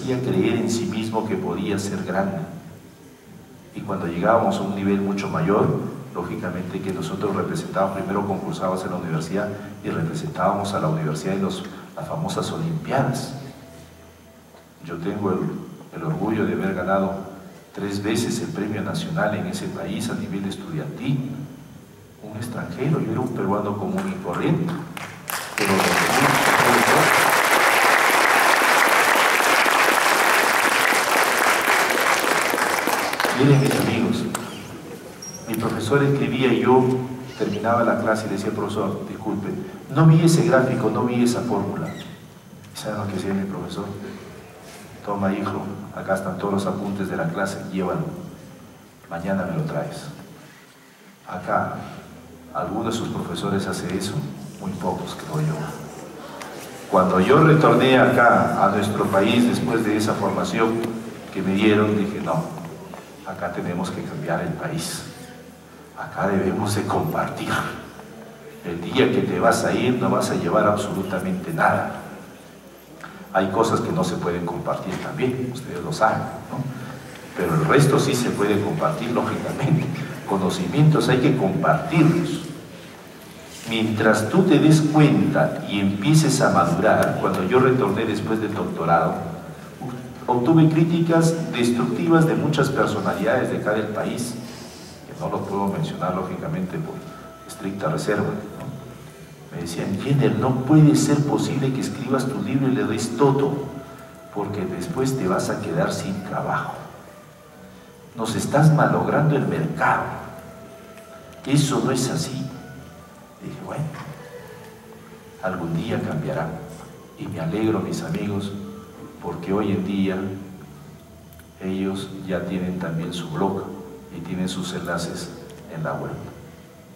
hacía creer en sí mismo que podía ser grande. Y cuando llegábamos a un nivel mucho mayor, lógicamente que nosotros representábamos, primero concursábamos en la universidad y representábamos a la universidad en las famosas Olimpiadas. Yo tengo el orgullo de haber ganado 3 veces el premio nacional en ese país a nivel estudiantil. Un extranjero, yo era un peruano común y corriente. Pero miren, mis amigos, mi profesor escribía y yo terminaba la clase y decía: profesor, disculpe, no vi ese gráfico, no vi esa fórmula. ¿Y saben lo que decía mi profesor? Toma, hijo, acá están todos los apuntes de la clase, llévalo, mañana me lo traes. Acá, ¿alguno de sus profesores hace eso? Muy pocos, creo yo. Cuando yo retorné acá a nuestro país después de esa formación que me dieron, dije: no, acá tenemos que cambiar el país. Acá debemos de compartir. El día que te vas a ir no vas a llevar absolutamente nada. Hay cosas que no se pueden compartir también, ustedes lo saben, ¿no? Pero el resto sí se puede compartir, lógicamente. Conocimientos hay que compartirlos. Mientras tú te des cuenta y empieces a madurar, cuando yo retorné después del doctorado, obtuve críticas destructivas de muchas personalidades de acá del país, que no lo puedo mencionar lógicamente por estricta reserva, ¿no? Me decían: Jenner, no puede ser posible que escribas tu libro y le des todo, porque después te vas a quedar sin trabajo. Nos estás malogrando el mercado. Eso no es así. Dije: bueno, algún día cambiará. Y me alegro, mis amigos, porque hoy en día ellos ya tienen también su blog y tienen sus enlaces en la web.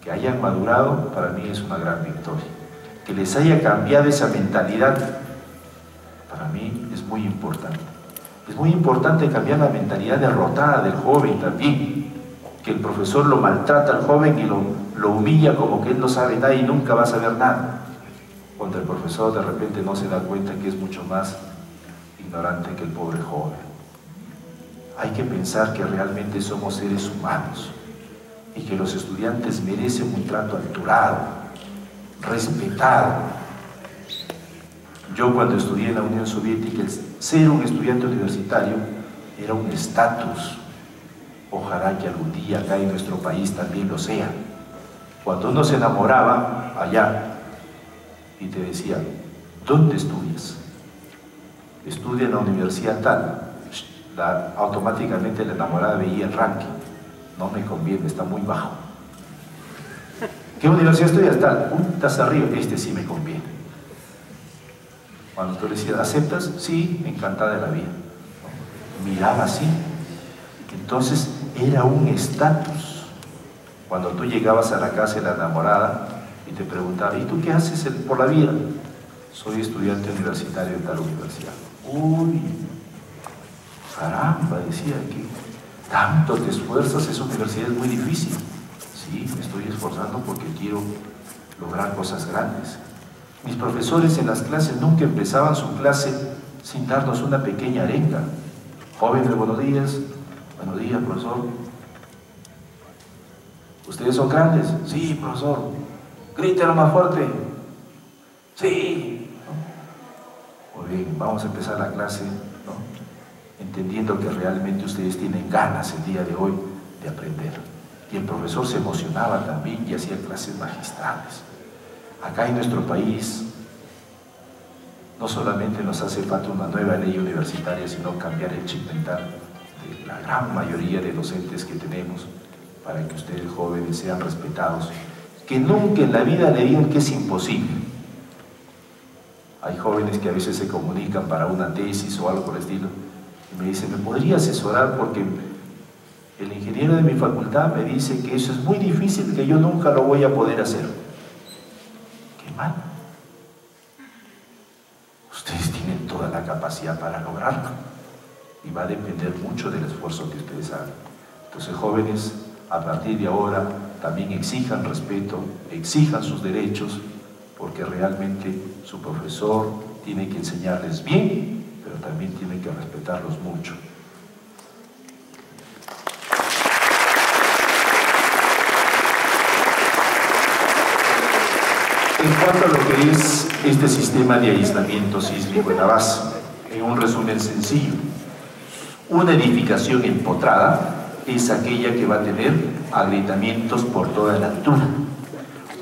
Que hayan madurado, para mí es una gran victoria. Que les haya cambiado esa mentalidad, para mí es muy importante. Es muy importante cambiar la mentalidad derrotada del joven también. Que el profesor lo maltrata al joven y lo humilla como que él no sabe nada y nunca va a saber nada. Cuando el profesor de repente no se da cuenta que es mucho más ignorante que el pobre joven. Hay que pensar que realmente somos seres humanos y que los estudiantes merecen un trato alturado, respetado. Yo cuando estudié en la Unión Soviética, el ser un estudiante universitario era un estatus. Ojalá que algún día acá en nuestro país también lo sea. Cuando uno se enamoraba allá y te decía: ¿dónde estudias? Estudia en la universidad tal. Automáticamente la enamorada veía el ranking. No me conviene, está muy bajo. ¿Qué universidad estudias? Tal. Estás arriba, este sí me conviene. Cuando tú le decías: ¿aceptas? Sí, encantada de la vida. Miraba así. Entonces era un estatus. Cuando tú llegabas a la casa de la enamorada y te preguntaba: ¿y tú qué haces por la vida? Soy estudiante universitario de tal universidad. Uy, caramba, decía, que tanto te esfuerzas, esa universidad es muy difícil. Sí, me estoy esforzando porque quiero lograr cosas grandes. Mis profesores en las clases nunca empezaban su clase sin darnos una pequeña arenga. Jóvenes, buenos días. Buenos días, profesor. ¿Ustedes son grandes? Sí, profesor. Grítelo más fuerte. Sí. Muy bien, vamos a empezar la clase, ¿no? Entendiendo que realmente ustedes tienen ganas el día de hoy de aprender. Y el profesor se emocionaba también y hacía clases magistrales. Acá en nuestro país no solamente nos hace falta una nueva ley universitaria, sino cambiar el chip mental de la gran mayoría de docentes que tenemos para que ustedes jóvenes sean respetados, que nunca en la vida le digan que es imposible. Hay jóvenes que a veces se comunican para una tesis o algo por el estilo y me dicen: ¿me podría asesorar? Porque el ingeniero de mi facultad me dice que eso es muy difícil, que yo nunca lo voy a poder hacer. ¡Qué mal! Ustedes tienen toda la capacidad para lograrlo y va a depender mucho del esfuerzo que ustedes hagan. Entonces, jóvenes, a partir de ahora también exijan respeto, exijan sus derechos, porque realmente su profesor tiene que enseñarles bien, pero también tienen que respetarlos mucho. En cuanto a lo que es este sistema de aislamiento sísmico en la base, en un resumen sencillo, una edificación empotrada es aquella que va a tener agrietamientos por toda la altura.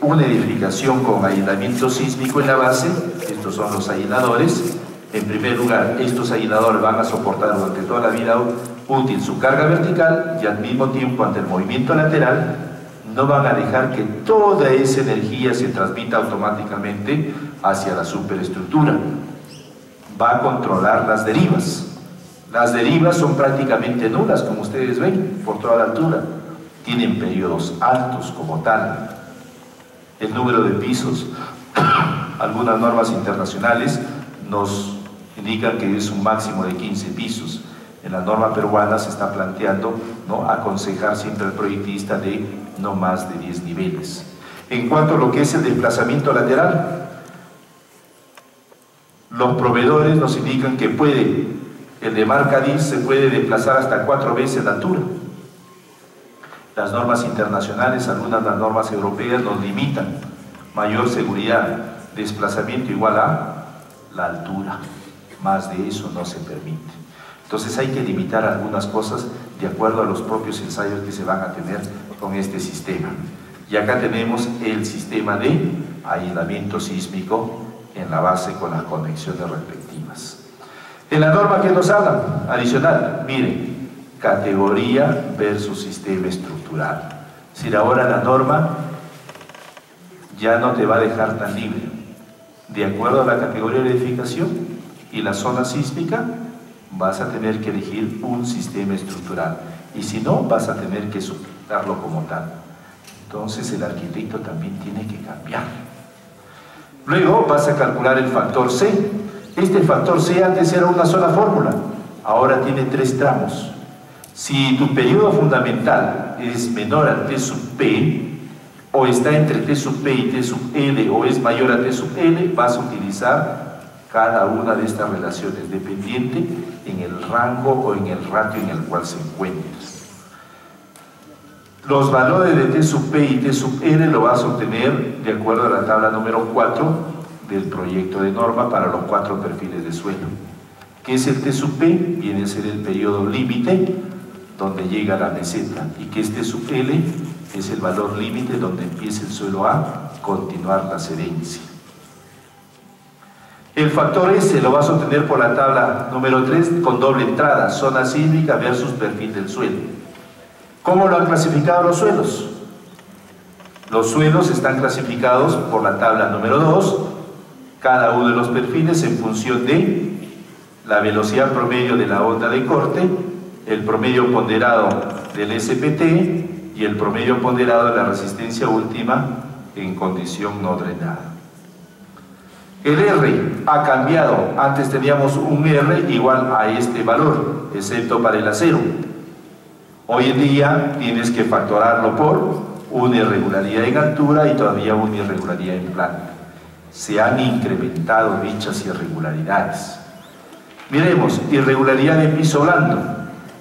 Una edificación con aislamiento sísmico en la base, estos son los aisladores. En primer lugar, estos aisladores van a soportar durante toda la vida útil su carga vertical y al mismo tiempo ante el movimiento lateral no van a dejar que toda esa energía se transmita automáticamente hacia la superestructura. Va a controlar las derivas. Las derivas son prácticamente nulas, como ustedes ven, por toda la altura. Tienen periodos altos como tal. El número de pisos, algunas normas internacionales nos indican que es un máximo de 15 pisos. En la norma peruana se está planteando, ¿no?, aconsejar siempre al proyectista de no más de 10 niveles. En cuanto a lo que es el desplazamiento lateral, los proveedores nos indican que el de marca 10 se puede desplazar hasta 4 veces la altura. Las normas internacionales, algunas de las normas europeas nos limitan mayor seguridad, desplazamiento igual a la altura. Más de eso no se permite. Entonces hay que limitar algunas cosas de acuerdo a los propios ensayos que se van a tener con este sistema. Y acá tenemos el sistema de aislamiento sísmico en la base con las conexiones respectivas. En la norma que nos habla, adicional, miren, categoría versus sistema estructural. Es decir, ahora la norma ya no te va a dejar tan libre. De acuerdo a la categoría de edificación y la zona sísmica, vas a tener que elegir un sistema estructural. Y si no, vas a tener que sustentarlo como tal. Entonces el arquitecto también tiene que cambiar. Luego vas a calcular el factor C. Este factor C antes era una sola fórmula, ahora tiene 3 tramos. Si tu periodo fundamental es menor a T sub P, o está entre T sub P y T sub L, o es mayor a T sub L, vas a utilizar cada una de estas relaciones, dependiente en el rango o en el ratio en el cual se encuentra. Los valores de T sub P y T sub L lo vas a obtener de acuerdo a la tabla número 4 del proyecto de norma para los 4 perfiles de suelo. ¿Qué es el T sub P? Viene a ser el periodo límite donde llega la meseta, y que es T sub L es el valor límite donde empieza el suelo a continuar la sedencia. El factor S lo vas a obtener por la tabla número 3 con doble entrada, zona sísmica versus perfil del suelo. ¿Cómo lo han clasificado los suelos? Los suelos están clasificados por la tabla número 2, cada uno de los perfiles en función de la velocidad promedio de la onda de corte, el promedio ponderado del SPT y el promedio ponderado de la resistencia última en condición no drenada. El R ha cambiado, antes teníamos un R igual a este valor, excepto para el acero. Hoy en día tienes que factorarlo por una irregularidad en altura y todavía una irregularidad en planta. Se han incrementado dichas irregularidades. Miremos, irregularidad en piso blando.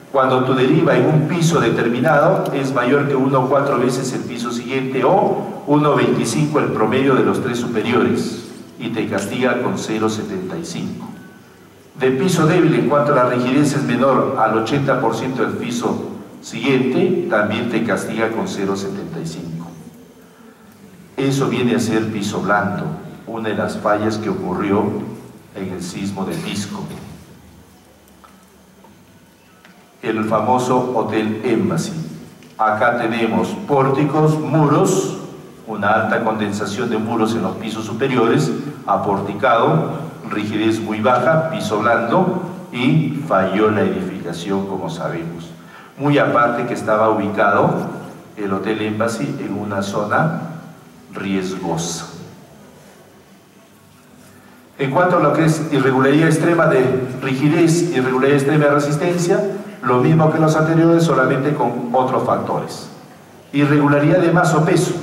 Cuando tu deriva en un piso determinado es mayor que 1,4 veces el piso siguiente o 1,25 el promedio de los 3 superiores y te castiga con 0,75. De piso débil, en cuanto a la rigidez es menor al 80% del piso siguiente, también te castiga con 0,75. Eso viene a ser piso blando, una de las fallas que ocurrió en el sismo de Pisco. El famoso Hotel Embassy. Acá tenemos pórticos, muros, una alta condensación de muros en los pisos superiores, aporticado, rigidez muy baja, piso blando, y falló la edificación, como sabemos. Muy aparte que estaba ubicado el Hotel Embassy en una zona riesgosa. En cuanto a lo que es irregularidad extrema de rigidez, irregularidad extrema de resistencia, lo mismo que los anteriores, solamente con otros factores. Irregularidad de masa o peso,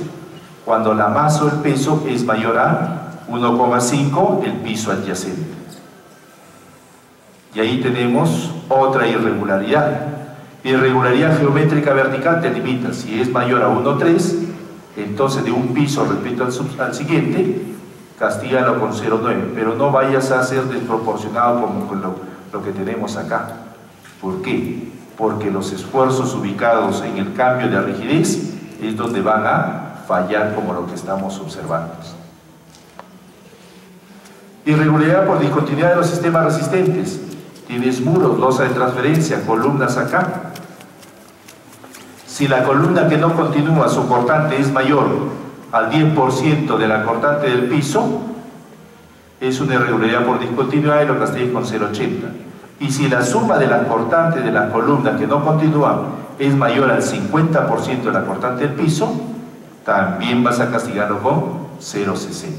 cuando la masa o el peso es mayor a 1,5 el piso adyacente. Y ahí tenemos otra irregularidad. Irregularidad geométrica vertical te limita. Si es mayor a 1,3, entonces de un piso respecto al siguiente, castígalo con 0,9. Pero no vayas a ser desproporcionado como con lo que tenemos acá. ¿Por qué? Porque los esfuerzos ubicados en el cambio de rigidez es donde van a fallar, como lo que estamos observando. Irregularidad por discontinuidad de los sistemas resistentes. Tienes muros, losa de transferencia, columnas acá. Si la columna que no continúa, su cortante es mayor al 10% de la cortante del piso, es una irregularidad por discontinuidad y lo castigues con 0,80. Y si la suma de la cortante de la columna que no continúa es mayor al 50% de la cortante del piso, también vas a castigarlo con 0,60.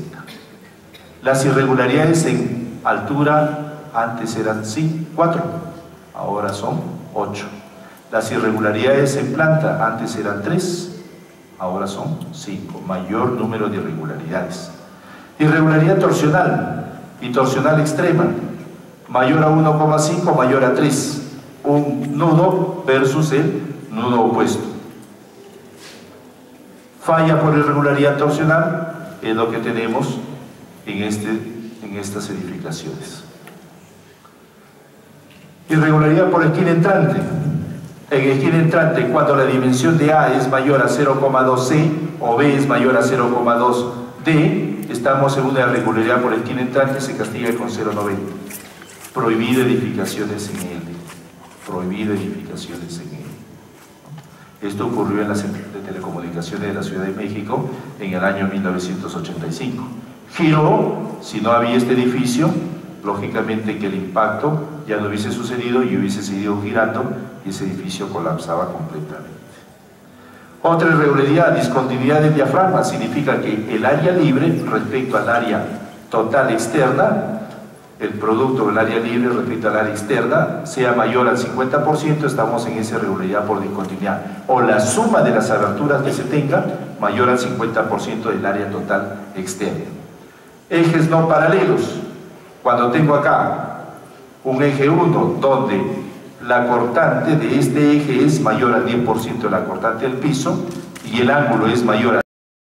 Las irregularidades en altura antes eran 4, ahora son 8. Las irregularidades en planta antes eran 3, ahora son 5, mayor número de irregularidades. Irregularidad torsional y torsional extrema, mayor a 1,5, mayor a 3, un nudo versus el nudo opuesto. Falla por irregularidad torsional es lo que tenemos en estas edificaciones. Irregularidad por esquina entrante. En esquina entrante, cuando la dimensión de A es mayor a 0,2C o B es mayor a 0,2D, estamos en una irregularidad por esquina entrante, se castiga con 0,90. Prohibido edificaciones en L. Prohibido edificaciones en L. Esto ocurrió en la Central de Telecomunicaciones de la Ciudad de México en el año 1985. Giró, si no había este edificio, lógicamente que el impacto ya no hubiese sucedido y hubiese seguido girando y ese edificio colapsaba completamente. Otra irregularidad, discontinuidad del diafragma, significa que el área libre respecto al área total externa, el producto del área libre respecto al área externa, sea mayor al 50%, estamos en esa irregularidad por discontinuidad. O la suma de las aberturas que se tengan, mayor al 50% del área total externa. Ejes no paralelos. Cuando tengo acá un eje 1 donde la cortante de este eje es mayor al 10% de la cortante del piso y el ángulo es mayor a